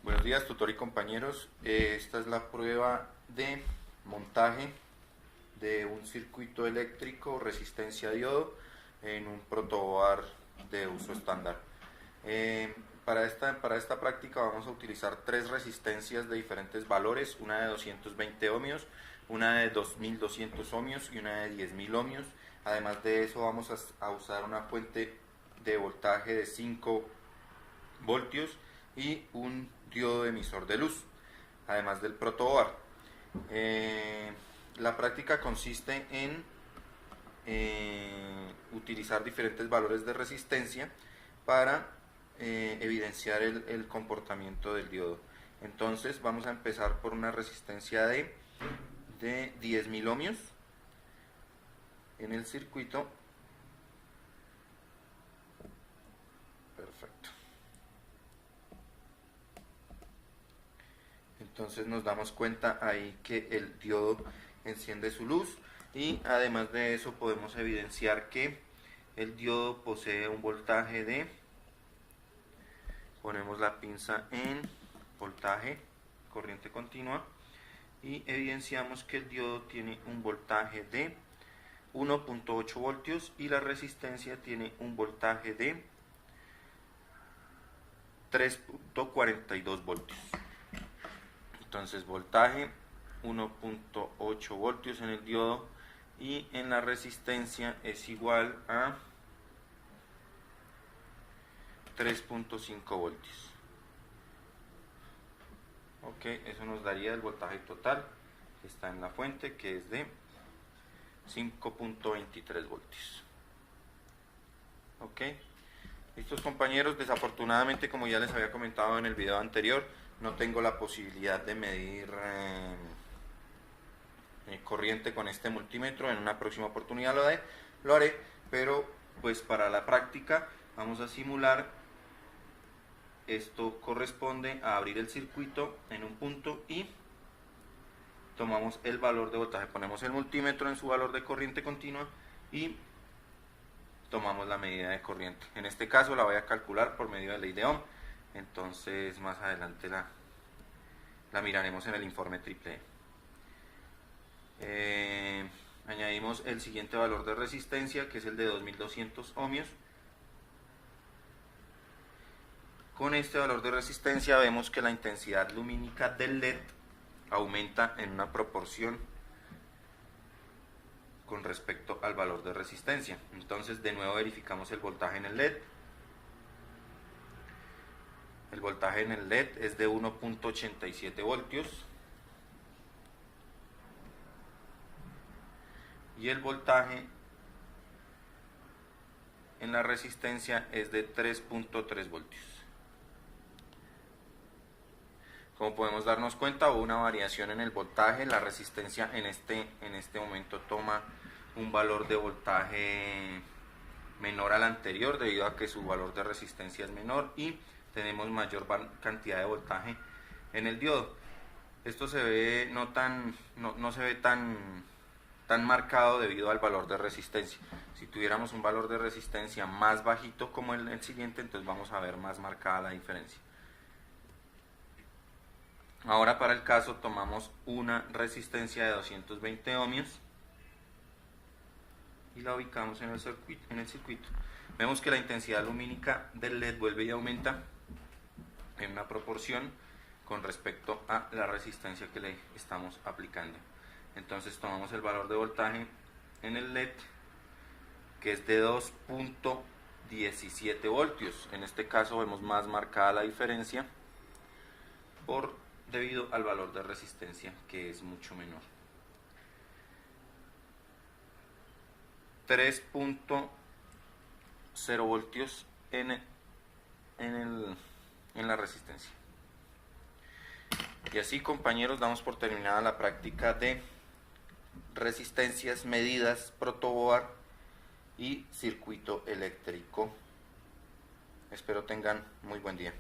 Buenos días, tutor y compañeros. Esta es la prueba de montaje de un circuito eléctrico resistencia a diodo en un protoboard de uso estándar. Para esta práctica vamos a utilizar tres resistencias de diferentes valores, una de 220 ohmios, una de 2200 ohmios y una de 10.000 ohmios. Además de eso vamos a usar una fuente de voltaje de 5 voltios y un diodo emisor de luz, además del protoboard. La práctica consiste en utilizar diferentes valores de resistencia para evidenciar el comportamiento del diodo. Entonces vamos a empezar por una resistencia de 10.000 ohmios en el circuito. Perfecto. Entonces nos damos cuenta ahí que el diodo enciende su luz, y además de eso podemos evidenciar que el diodo posee un voltaje de, ponemos la pinza en voltaje, corriente continua, y evidenciamos que el diodo tiene un voltaje de 1.8 voltios y la resistencia tiene un voltaje de 3.42 voltios. Entonces voltaje 1.8 voltios en el diodo y en la resistencia es igual a 3.5 voltios. Ok, eso nos daría el voltaje total que está en la fuente, que es de 5.23 voltios. Ok, estos compañeros, desafortunadamente, como ya les había comentado en el video anterior, no tengo la posibilidad de medir corriente con este multímetro. En una próxima oportunidad lo haré, pero pues para la práctica vamos a simular. Esto corresponde a abrir el circuito en un punto y tomamos el valor de voltaje, ponemos el multímetro en su valor de corriente continua y tomamos la medida de corriente. En este caso la voy a calcular por medio de ley de Ohm, entonces más adelante la miraremos en el informe triple E. Añadimos el siguiente valor de resistencia, que es el de 2200 ohmios. Con este valor de resistencia vemos que la intensidad lumínica del LED aumenta en una proporción con respecto al valor de resistencia. Entonces de nuevo verificamos el voltaje en el LED. El voltaje en el LED es de 1.87 voltios y el voltaje en la resistencia es de 3.3 voltios. Como podemos darnos cuenta, hubo una variación en el voltaje. La resistencia en este momento toma un valor de voltaje menor al anterior, debido a que su valor de resistencia es menor y tenemos mayor cantidad de voltaje en el diodo. Esto se ve no se ve tan marcado debido al valor de resistencia. Si tuviéramos un valor de resistencia más bajito como el siguiente, entonces vamos a ver más marcada la diferencia. Ahora para el caso tomamos una resistencia de 220 ohmios y la ubicamos en el circuito. Vemos que la intensidad lumínica del LED vuelve y aumenta en una proporción con respecto a la resistencia que le estamos aplicando. Entonces tomamos el valor de voltaje en el LED, que es de 2.17 voltios. En este caso vemos más marcada la diferencia debido al valor de resistencia, que es mucho menor. 3.0 voltios en la resistencia. Y así, compañeros, damos por terminada la práctica de resistencias medidas, protoboard y circuito eléctrico. Espero tengan muy buen día.